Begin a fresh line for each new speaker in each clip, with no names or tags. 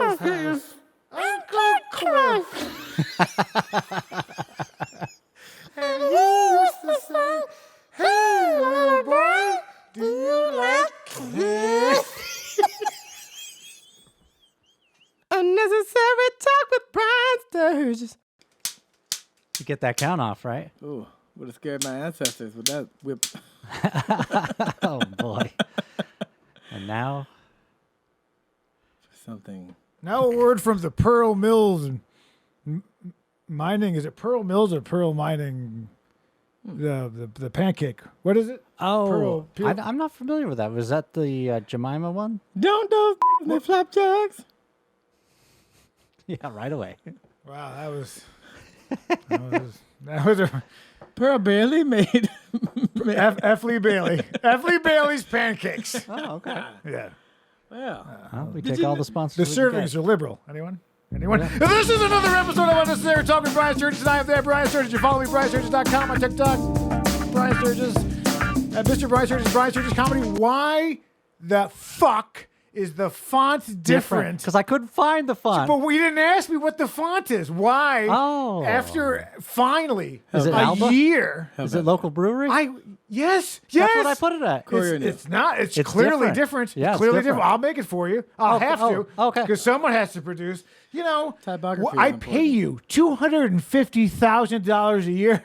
Uncle's house. Uncle Cliff. And he used to say, hey, little boy, do you like kids? Unnecessary talk with Brian Sturges.
You get that count off, right?
Ooh, would have scared my ancestors with that whip.
Oh, boy. And now?
Something.
Now a word from the Pearl Mills mining. Is it Pearl Mills or Pearl Mining? The pancake. What is it?
Oh,
Pearl.
I'm not familiar with that. Was that the Jemima one?
Don't those the flapjacks?
Yeah, right away.
Wow, that was a
Pearl Bailey made.
F. Lee Bailey. F. Lee Bailey's pancakes.
Oh, okay.
Yeah.
Well,
Well, we
Did
take
you
all the
kn-
sponsors.
The
we can
servings
get.
are liberal. Anyone? This is another episode of Unnecessary Talk with Brian Sturges, and I am there, Brian Sturges. You follow me, BrianSturges.com on TikTok. Brian Sturges. At Mr. Brian Sturges Comedy. Why the fuck is the font different?
Because I couldn't find the font.
But you didn't ask me what the font is. Why?
Oh.
After finally
Is it
a
Alba?
year.
Is it local brewery?
Yes.
That's what I put it at.
It's not. It's
It's
clearly
different.
different.
Yeah, it's
clearly
different.
I'll make it for you. I'll have to.
Okay.
Because someone has to produce. You know,
Typography is
I
important.
pay you $250,000 a year.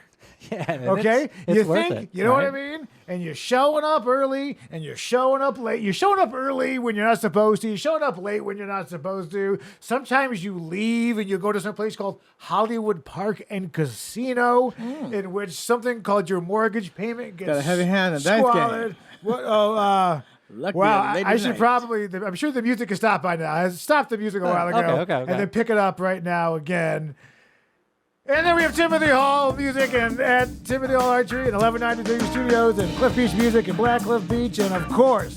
Yeah. and
Okay,
it's
you
worth
think
it,
you know what I
right?
mean? And you're showing up early, and you're showing up late. You're showing up early when you're not supposed to. You're showing up late when you're not supposed to. Sometimes you leave and you go to some place called Hollywood Park and Casino, in which something called your mortgage payment gets
Got a heavy hand in the dice
squandered.
game.
What? Oh,
Lucky
wow!
lady
I should
night.
probably. I'm sure the music can stop by now. I stopped the music a while ago,
okay.
and then pick it up right now again. And then we have Timothy Hall Music and at Timothy Hall Archery and 1193 Studios and Cliff Beach Music and Black Cliff Beach. And of course,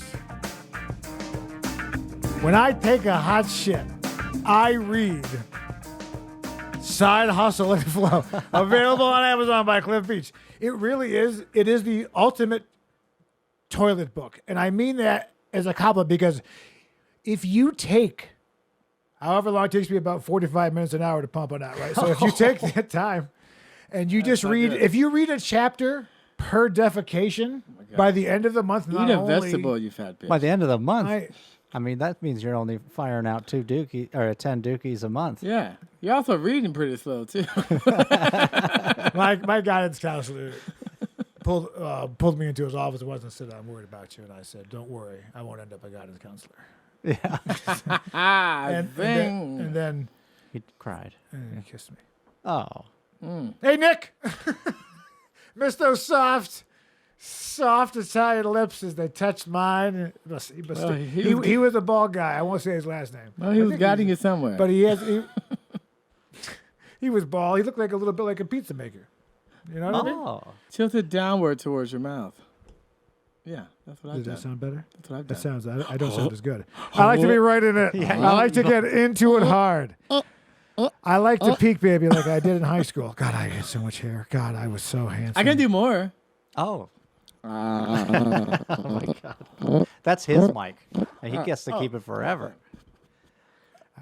when I take a hot shit, I read Side Hustle and Flow. Available on Amazon by Cliff Beach. It really is. It is the ultimate toilet book. And I mean that as a compliment because if you take however long it takes me, about 45 minutes an hour to pump on that, right? So if you take that time and you just read,
good.
if you read a chapter per defecation, by the end of the month, not
Eat a
only
vegetable, you fat bitch.
By the end of the month,
I,
I mean, that means you're only firing out 10 dookies a month.
Yeah. You're also reading pretty slow, too.
my guidance counselor pulled me into his office once and said, "I'm worried about you," and I said, "Don't worry, I won't end up a guidance counselor."
Yeah.
And then
He cried.
he kissed me.
Oh.
Hey, Nick! Miss those soft Italian lips as they touched mine. He was a bald guy. I won't say his last name.
Well, he was guiding you somewhere.
But he was bald. He looked like a little bit like a pizza maker. You know what I mean?
Oh.
Tilted downward towards your mouth. Yeah, that's what I've
Does
done.
that sound better?
That's what I've
That
done.
sounds. I don't sound as good. I like to be right in it. I like to get into it hard. I like to peak, baby, like I did in high school. God, I had so much hair. God, I was so handsome.
I can do more.
Oh. Oh my God. That's his mic. And he gets to keep it forever.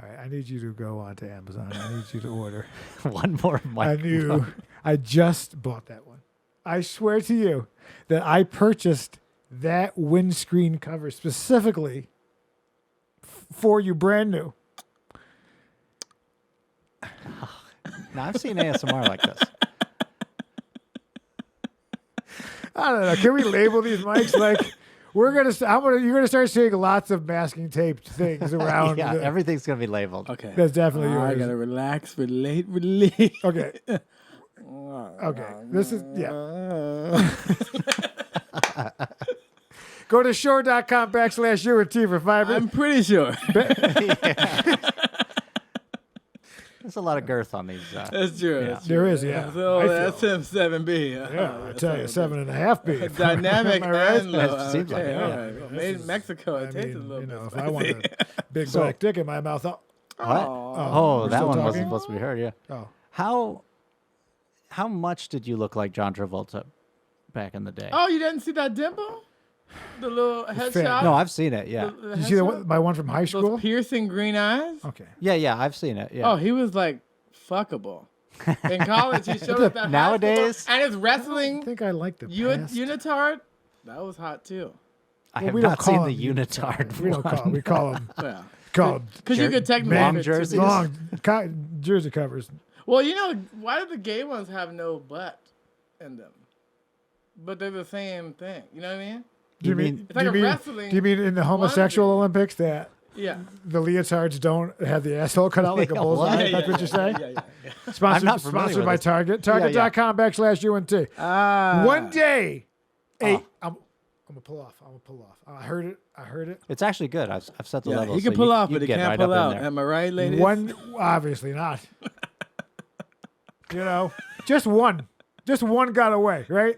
All right, I need you to go on to Amazon. I need you to order.
One more mic.
I just bought that one. I swear to you that I purchased that windscreen cover specifically for you, brand new.
Now, I've seen ASMR like this.
I don't know. Can we label these mics like you're gonna start seeing lots of masking tape things around.
Yeah, everything's going to be labeled.
Okay.
That's definitely yours.
I gotta relax, release.
Okay. Okay. This is Go to shore.com/UNT for 5
I'm pretty sure.
There's a lot of girth on these.
That's true.
Yeah.
That's
There
true.
is, yeah.
So
I
that's
feel.
him 7B.
Yeah, I tell you, 7.5 beef.
Dynamic
Am I right?
and low.
It seems like
Okay,
it,
all
yeah.
right. Well, made in Mexico. It tasted a little bit
if
spicy.
I want a big black dick in my mouth,
What?
Oh,
Oh,
we're
that
still
one
talking?
wasn't supposed to be heard, yeah.
oh,
How much did you look like John Travolta back in the day?
Oh, you didn't see that dimple? The little
fan.
headshot.
No, I've seen it. Yeah.
The
Did you see
headshot?
my one from high school?
Those piercing green eyes.
Okay.
Yeah, I've seen it. Yeah.
Oh, he was like fuckable. In college, he showed up that
Nowadays-
and his
I
wrestling
think I like the past.
unitard. That was hot too.
I
Well,
have
we don't
not seen
call
the
them
unitard.
We don't call them. We call them.
Yeah.
Called
Because you could technically
long
fit
jerseys.
two-
long jersey covers.
Well, you know, why do the gay ones have no butt in them? But they're the same thing. You know what I mean?
Do you mean?
It's like
do you
a
mean?
wrestling
Do you mean in the homosexual Olympics that
Yeah.
the leotards don't have the asshole cut out like a bullseye? That's what you're saying?
Yeah.
Sponsored,
not familiar
sponsored
with
by
this.
Target. Target.com/UNT.
Ah.
One day,
Oh.
I'm gonna pull off. I heard it.
It's actually good. I've set the
Yeah,
level.
he can
so
pull
you-
off,
you
but he
get
can't
right
pull
up
out.
in there.
Am I right, ladies?
One, obviously not. Just one got away, right?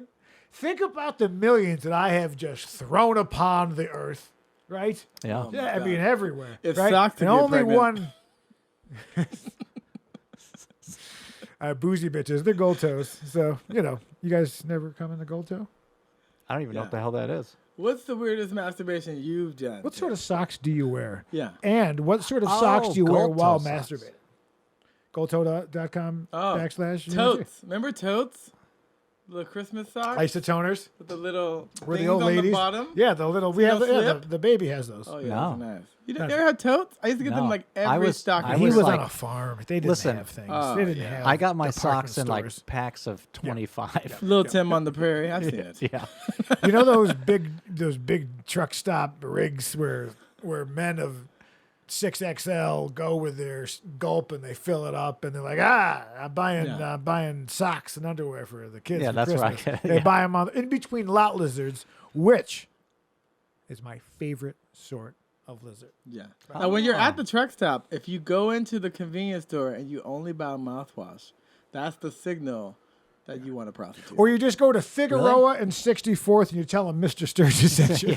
Think about the millions that I have just thrown upon the earth, right?
Yeah.
Yeah, I mean everywhere.
It
right?
sucks to
and
get
only
pregnant.
one. Boozy bitches, they're gold toes. So you guys never come in the gold toe.
I don't even know what the hell that is.
What's the weirdest masturbation you've done?
What sort of socks do you wear?
Yeah.
And what sort of socks
Oh,
do you wear
gold
while
toe socks.
masturbating? Goldtoe.com /
Totes. Remember totes? The Christmas socks
Isotoners.
with the little
Where
things
the old
on
ladies.
the bottom.
Yeah, the little. We have
little
the,
slip?
the baby has those.
Oh yeah,
No.
those are nice. You didn't ever have totes? I used to get them
No.
like
I
every
was-
stocking.
I
He
was
was
like-
on a farm. They didn't
Listen.
have things.
Oh,
they didn't
yeah.
have.
I got my
department
socks in like
stores.
packs of 25.
Little Tim on the Prairie. I've seen it.
Yeah.
You know those big truck stop rigs where men of 6XL go with their gulp and they fill it up and they're like, I'm buying socks and underwear for the kids.
Yeah,
for
that's where I
Christmas.
get it,
They
yeah.
buy them in between lot lizards, which is my favorite sort of lizard.
Yeah. Now, when you're at the truck stop, if you go into the convenience store and you only buy mouthwash, that's the signal that you want a prostitute.
Or you just go to Figueroa and 64th and you tell them Mr. Sturges sent you.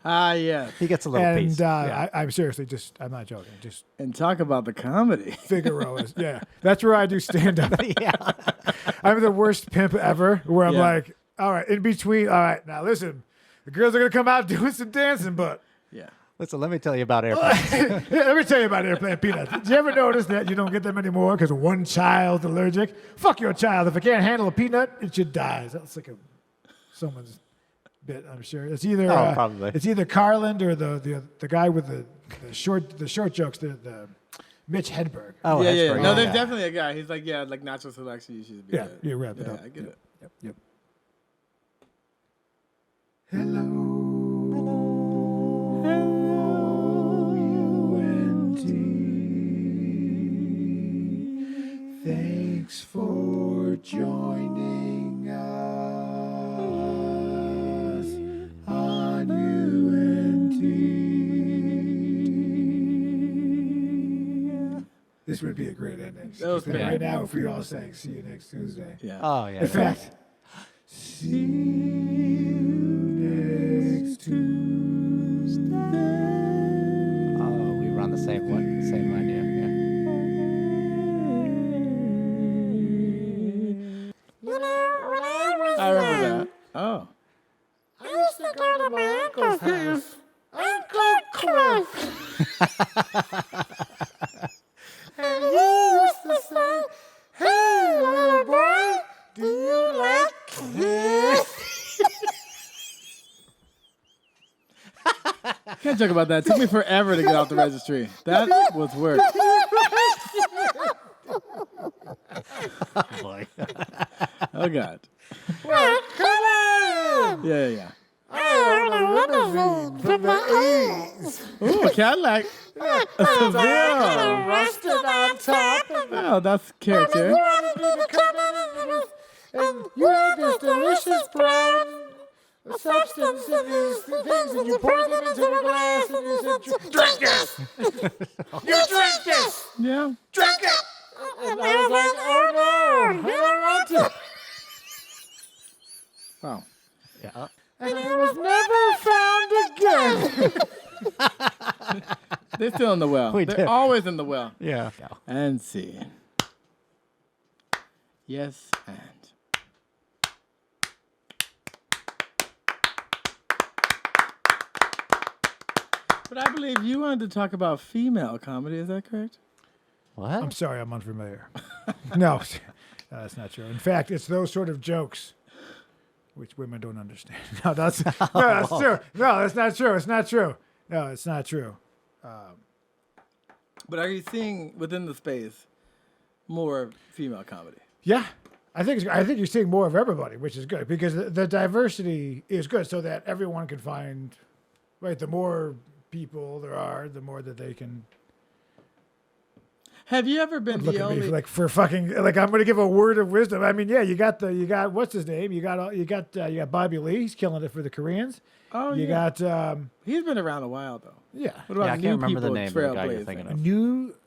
Yeah.
He gets a little piece.
And I'm seriously I'm not joking. Just
And talk about the comedy.
Figueroa's. Yeah. That's where I do stand up.
Yeah.
I'm the worst pimp ever where I'm
Yeah.
like, all right, in between. All right, now listen, the girls are going to come out doing some dancing, but
Yeah.
Listen, let me tell you about airplanes.
yeah, let me tell you about airplane peanuts. Did you ever notice that you don't get them anymore because one child's allergic? Fuck your child. If it can't handle a peanut, it should die. That's like someone's bit, I'm sure. It's either
probably.
It's either Carland or the guy with the short jokes, the Mitch Hedberg.
Oh,
yeah.
Hesper,
No,
yeah.
there's definitely a guy. He's like, like natural selection. You should be
Yeah,
good.
you're wrap it
Yeah,
up.
I get it.
Yep. Hello. UNT. Thanks for joining us on UNT. This would be a great ending.
That was great.
Right now, if we all sang, see you next Tuesday.
Yeah.
Oh, yeah.
In fact, see you next Tuesday.
Oh, we run the same one. Same line, yeah.
I remember that. Oh.
I used to go to my uncle's house. Uncle Cliff. And he used to say, hey, little boy, do you like kids?
Can't joke about that. It took me forever to get off the registry. That was work.
Boy.
Oh, God.
Well, come on.
Yeah.
I want a limousine from the 80s.
Ooh, a Cadillac. A Seville.
Rusted on top.
Oh, that's character.
You wanted me to come in and you had this delicious brown substance in these things and you poured them into a glass and you said, drink this! You drink this!
Yeah.
Drink it! And I was like, oh no, I don't want to.
Wow.
Yeah.
And it was never found again.
They're still in the well.
We
They're
did.
always in the well.
Yeah.
And see. Yes, and. But I believe you wanted to talk about female comedy. Is that correct?
What?
I'm sorry, I'm unfamiliar. No, that's not true. In fact, it's those sort of jokes which women don't understand. No, that's true. No, that's not true. It's not true. No, it's not true.
But are you seeing within the space more female comedy?
Yeah, I think you're seeing more of everybody, which is good because the diversity is good, so that everyone can find. Right, the more people there are, the more that they can.
Have you ever been
Look
the
at me
only?
like for fucking like I'm gonna give a word of wisdom. I mean, yeah, you got what's his name? You got Bobby Lee. He's killing it for the Koreans.
Oh,
You
yeah.
got
He's been around a while though.
yeah,
What about
Yeah, I
new
can't remember
people
the name of the guy you're
trailblazing?
thinking of.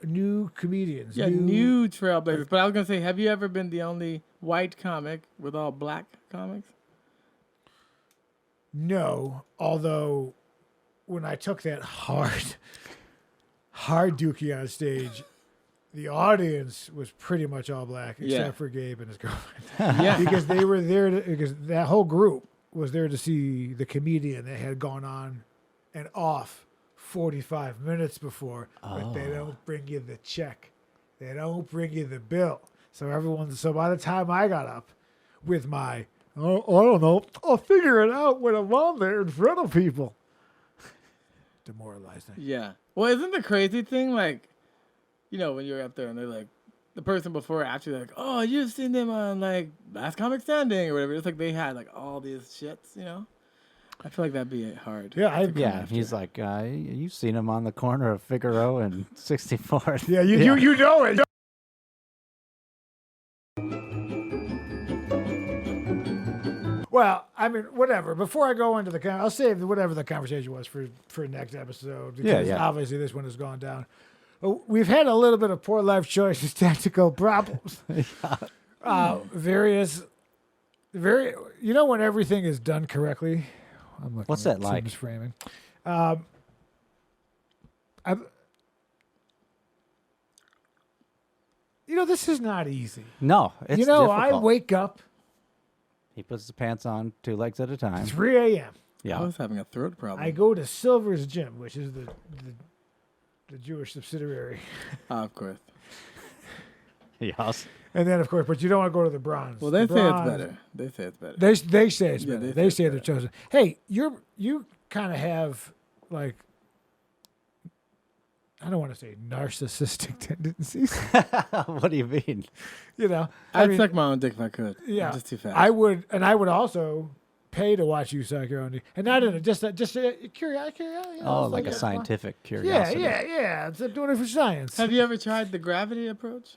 new comedians.
Yeah, new trailblazers. But I was gonna say, have you ever been the only white comic with all black comics?
No, although when I took that hard dookie on stage, the audience was pretty much all black except
Yeah.
for Gabe and his girlfriend.
Yeah.
Because they were there because that whole group was there to see the comedian that had gone on and off 45 minutes before, but they don't bring you the check. They don't bring you the bill. So by the time I got up with my, oh, I don't know, I'll figure it out when I'm on there in front of people. Demoralizing.
Yeah. Well, isn't the crazy thing like, when you're up there and they're like, the person before actually like, oh, you've seen them on like Last Comic Standing or whatever. It's like they had like all these shits, I feel like that'd be hard.
Yeah,
Yeah, he's like, you've seen him on the corner of Figaro and 64th.
yeah, you know it. Well, I mean, whatever. Before I go into I'll save whatever the conversation was for next episode. Because
Yeah.
obviously this one has gone down. We've had a little bit of poor life choices, tactical problems. When everything is done correctly. I'm looking
What's
at
that like?
Tim's framing. This is not easy.
No, it's difficult.
I wake up
He puts the pants on 2 legs at a time.
3 a.m.
I
Yeah.
was having a throat problem.
I go to Silver's Gym, which is the Jewish subsidiary.
Of course.
Yes.
And then, of course, but you don't want to go to the Bronze.
Well, they
The
say it's
Bronze-
better. They say it's better.
They say it's
Yeah,
better.
they
They
say
say
it's
they're chosen. Hey, you kind of have like, I don't want to say narcissistic tendencies.
What do you mean?
I'd suck my own dick if I could.
Yeah,
I'm just too fast.
I would also pay to watch you suck your own dick, and not in a just curiosity.
Oh, like a
it's
scientific
fun.
curiosity.
Yeah. I'm doing it for science.
Have you ever tried the gravity approach?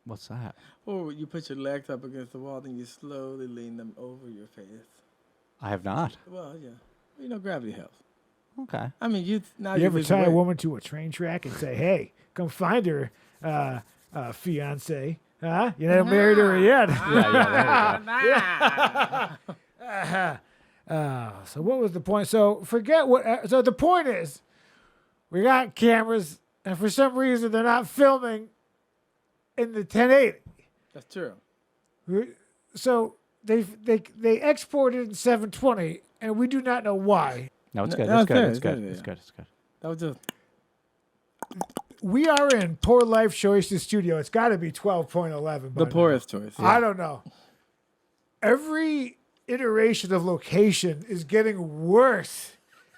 What's that?
Or you put your legs up against the wall, then you slowly lean them over your face.
I have not.
Well, yeah. Gravity helps.
Okay.
I mean, you
ever
lose
tie a
weight.
woman to a train track and say, "Hey, come find her, fiance"? Huh? You haven't married her yet.
Yeah, there you go.
So what was the point? So forget what. So the point is, we got cameras, and for some reason they're not filming in the 1080.
That's true.
So they exported in 720, and we do not know why.
No, it's
No,
good.
no,
It's good.
it's
It's
good,
good.
yeah.
It's good. It's good.
That was just.
We are in Poor Life Choices studio. It's got to be 12.11. by
The
now.
poorest choice.
I don't know. Every iteration of location is getting worse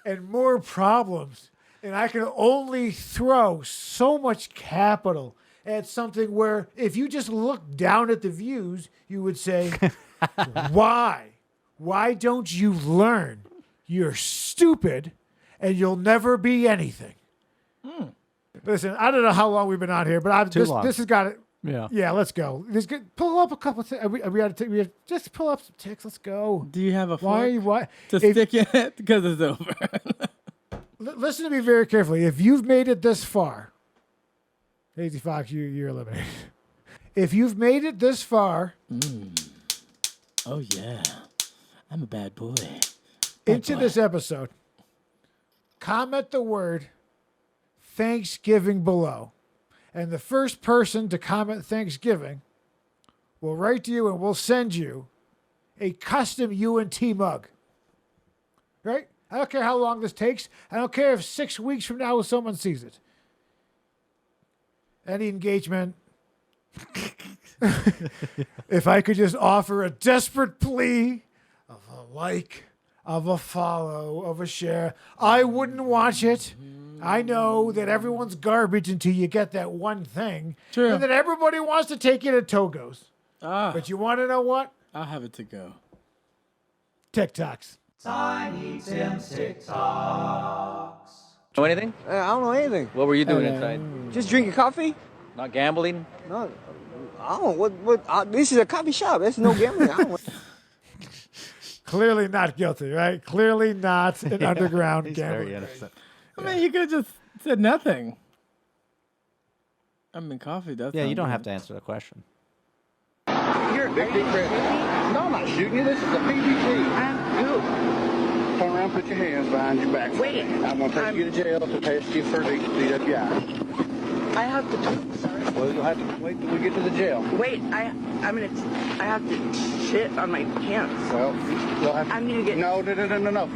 and more problems. And I can only throw so much capital at something where if you just look down at the views, you would say, why? Why don't you learn? You're stupid and you'll never be anything. Listen, I don't know how long we've been on here, but
long.
this has got it.
Yeah.
Yeah, let's go. Pull up a couple of we just pull up some ticks. Let's go.
Do you have a fork
Why are you what?
to stick in it? Because it's over.
Listen to me very carefully. If you've made it this far, Hazy Fox, you're eliminated. If you've made it this far
Oh, yeah. I'm a bad boy.
into this episode, comment the word Thanksgiving below. And the first person to comment Thanksgiving will write to you and we'll send you a custom UNT mug. Right? I don't care how long this takes. I don't care if 6 weeks from now someone sees it. Any engagement. If I could just offer a desperate plea of a like, of a follow, of a share, I wouldn't watch it. I know that everyone's garbage until you get that one thing.
True.
And then everybody wants to take you to Togo's.
Ah,
But you want to know what?
I'll have it to go.
TikToks.
Know anything?
I don't know anything.
What were you doing inside?
Just drinking coffee?
Not gambling?
No, I don't. This is a coffee shop. That's no gambling. I don't.
Clearly not guilty, right? Clearly not an underground
He's
gambler.
very innocent.
I mean, you could have just said nothing. I mean, coffee does.
Yeah, you
sound
don't
good.
have to answer the question.
You're big Chris. No, I'm not shooting you. This is a PPC.
Who?
Turn around, put your hands behind your back.
Wait,
I'm going to take you to jail to test you for the DWI.
I have to. Sorry.
Well, you'll have to wait till we get to the jail.
Wait, I have to shit on my pants.
Well, you'll have to.
I'm gonna get.
No.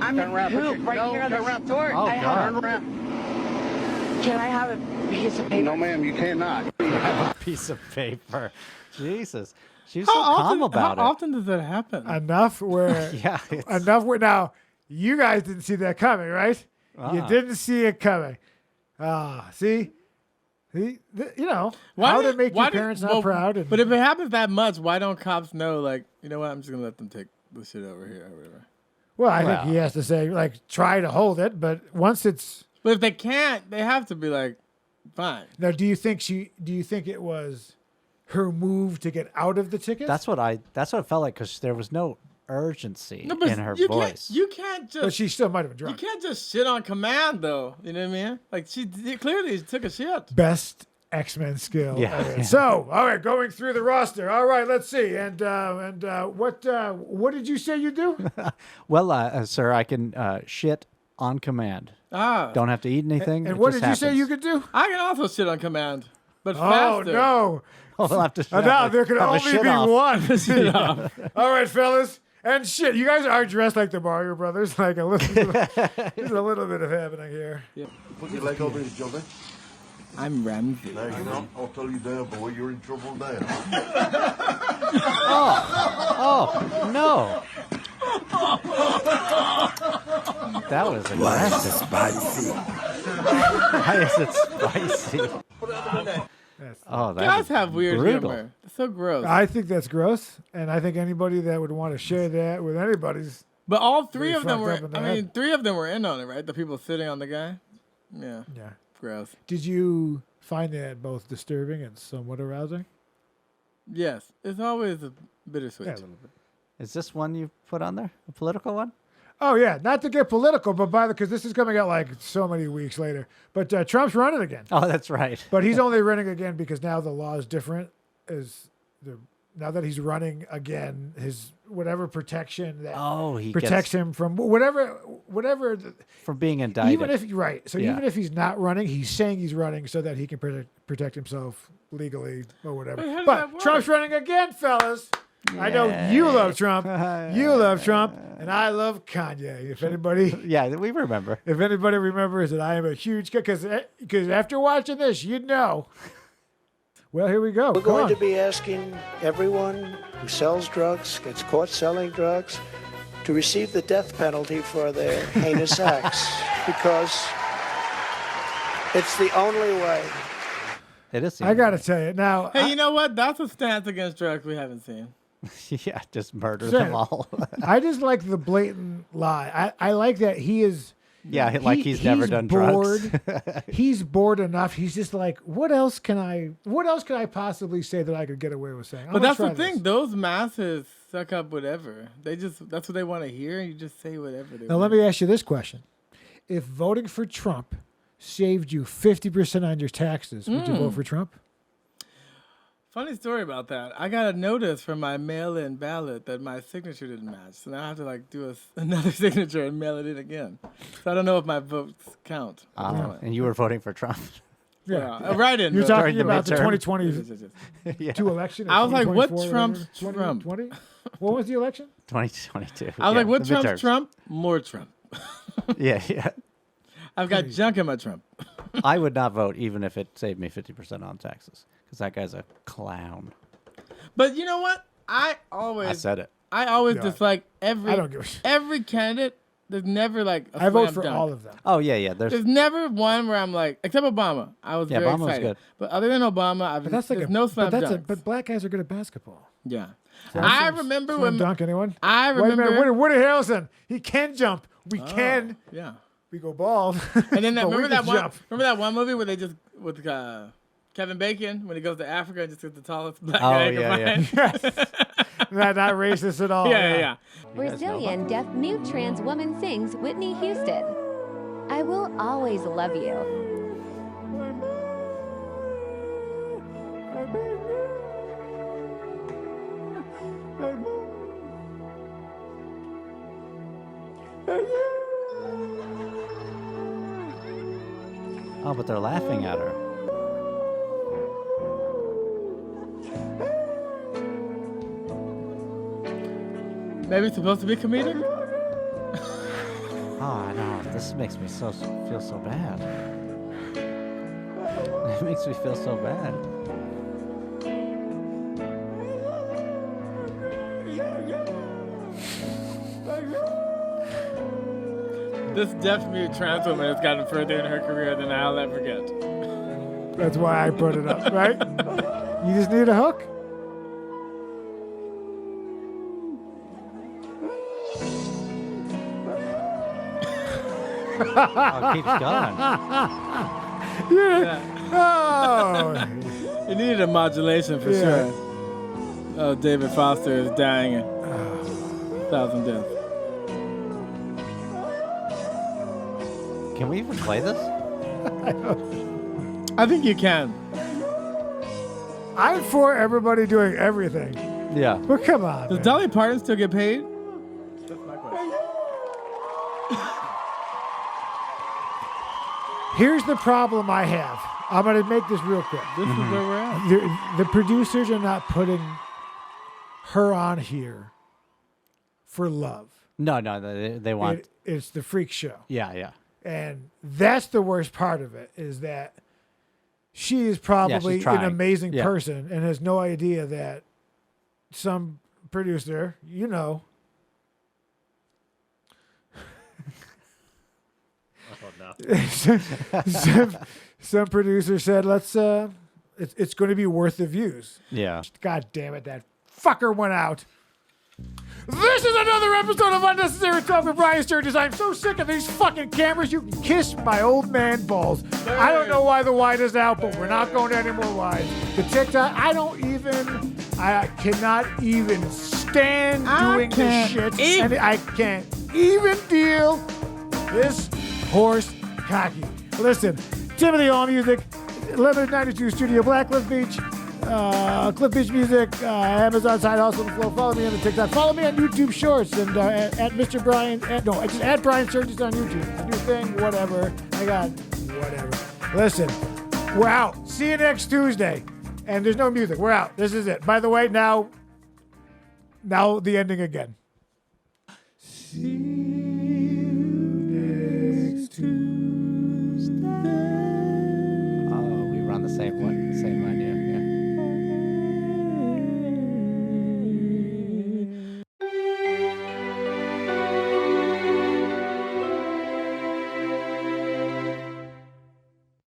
I'm
turn around.
poop right
no,
here on
turn
the
around.
store.
Oh,
I
God.
have,
Turn around.
Can I have a piece of paper?
No, ma'am, you cannot.
Have a piece of paper. Jesus. She was so calm about
how
it.
often does that happen?
Enough where
Yeah.
enough where now you guys didn't see that coming, right? You didn't see it coming. See, you know how to make your parents not proud. And,
But if it happens that much, why don't cops know? Like, you know what? I'm just gonna let them take the shit over here or whatever.
well, I think he has to say like try to hold it, but once it's
But if they can't, they have to be like, fine.
now. Do you think it was her move to get out of the ticket?
That's what it felt like because there was no urgency
No, but
in her
you
voice.
You can't just.
But she still might have been
You
drunk.
can't just shit on command, though. You know what I mean? Like clearly took a shit.
Best X-Men skill.
Yeah.
ever. So, all right, going through the roster. All right, let's see. And what did you say you do?
Well, sir, I can shit on command.
Ah,
Don't have to eat anything.
And
it
what
just
did you say
happens.
you could do?
I can also shit on command, but
Oh
faster.
no!
Oh, we'll have to
Now there can
have a
only
shit
be
off.
one.
Shit off.
All right, fellas. And shit, you guys are dressed like the Mario Brothers. Like there's a little bit of happening here.
Put your leg over his shoulder.
I'm Ramsey.
No, you're not. I'll tell you there, boy. You're in trouble there.
Oh no! That was aggressive.
Spicy.
Why is it spicy? Oh, that
Guys
is
have weird
brutal.
humor. It's so gross.
I think that's gross, and I think anybody that would want to share that with anybody's.
But all three
Really
of them were.
fucked up in the
I
head.
mean, three of them were in on it, right? The people sitting on the guy. Yeah.
Yeah.
Gross.
Did you find that both disturbing and somewhat arousing?
Yes. It's always a bittersweet.
Yeah, a little bit.
Is this one you put on there? A political one?
Oh yeah, not to get political, but because this is coming out like so many weeks later. But Trump's running again.
Oh, that's right.
But he's only running again because now the law is different. Now that he's running again, his whatever protection that
Oh, he
protects
gets
him from whatever.
from being indicted.
Even if right, so
Yeah.
even if he's not running, he's saying he's running so that he can protect himself legally or whatever.
Wait, how does
But
that work?
Trump's running again, fellas. I know you love Trump, you love Trump, and I love Kanye. If anybody.
yeah, we remember.
If anybody remembers that I am a huge because after watching this, you'd know. Well, here we go.
We're
Come
going
on.
to be asking everyone who sells drugs, gets caught selling drugs, to receive the death penalty for their heinous acts because it's the only way.
It is.
I gotta tell you now.
Hey, you know what? That's a stance against drugs we haven't seen.
yeah, just murder
Same.
them all.
I just like the blatant lie. I like that he is.
yeah, like he's never done drugs.
bored. He's bored enough. He's just like, what else can I possibly say that I could get away with saying?
But that's the thing. Those masses suck up whatever. That's what they want to hear. And you just say whatever they
Now
want.
let me ask you this question: if voting for Trump saved you 50% on your taxes, would you vote for Trump?
Funny story about that. I got a notice from my mail-in ballot that my signature didn't match. So now I have to do another signature and mail it in again. So I don't know if my votes count.
And you were voting for Trump.
Yeah, write-in.
You're
vote.
talking
During the
about the
midterm.
2022
yeah.
election.
I was like, what
2024,
Trump's
whatever,
Trump?
2020? What was the election?
2022.
I was like, what
the
Trump's
midterms.
Trump? More Trump.
Yeah.
I've got junk in my trunk.
I would not vote even if it saved me 50% on taxes because that guy's a clown.
But you know what? I
said it.
I always
Yeah.
dislike
I don't give a shit.
every candidate. There's never like a
I vote
slam
for
dunk.
all of them.
Oh, yeah.
There's never one where I'm like, except Obama. I was very
Obama was
excited.
good.
But other than Obama,
But that's like
there's no slam dunks.
but black guys are good at basketball.
Yeah.
Slam
I remember when
dunk anyone?
I
Wait a minute,
remember.
Woody Harrelson. He can jump. We can.
Yeah.
We go bald.
And then
but we
remember
can
that
jump.
one movie where they just with Kevin Bacon when he goes to Africa and just gets the tallest black
Oh,
guy he
yeah,
can find.
Not racist at all.
Yeah.
Brazilian deaf mute trans woman sings Whitney Houston. I will always love you.
Oh, but they're laughing at her.
Maybe it's supposed to be comedic.
Oh, I know. This makes me feel so bad. It makes me feel so bad.
This deaf mute trans woman has gotten further in her career than I'll ever get.
That's why I put it up, right? You just need a hook?
Oh, it keeps going.
Oh.
It needed a modulation for
Yeah.
sure. Oh, David Foster is dying a 1,000 deaths.
Can we even play this?
I think you can.
I'm for everybody doing everything.
Yeah.
But come on.
Does
man.
Dolly Parton still get paid? That's my question.
Here's the problem I have. I'm going to make this real quick.
This is where we're at.
The producers are not putting her on here for love.
No, they want.
It's the freak show.
Yeah.
And that's the worst part of it, is that she is probably
she's
an
trying.
amazing
Yeah.
person and has no idea that some producer, some producer said, let's, it's going to be worth the views.
Yeah.
God damn it, that fucker went out. This is another episode of Unnecessary Talk with Brian Sturges. I'm so sick of these fucking cameras. You can kiss my old man balls. I don't know why the wide is out, but we're not going any more wide. The TikTok, I cannot even stand doing this shit. And I can't even deal this horse cocky. Listen, Timothy All Music, 1192 Studio, Black Cliff Beach. Cliff Beach Music, Amazon Side Hustle and Flow. Follow me on the TikTok. Follow me on YouTube Shorts and at Mr. Brian. Just at Brian Sturges on YouTube. It's a new thing, whatever. I got whatever. Listen, we're out. See you next Tuesday. And there's no music. We're out. This is it. By the way, now the ending again. See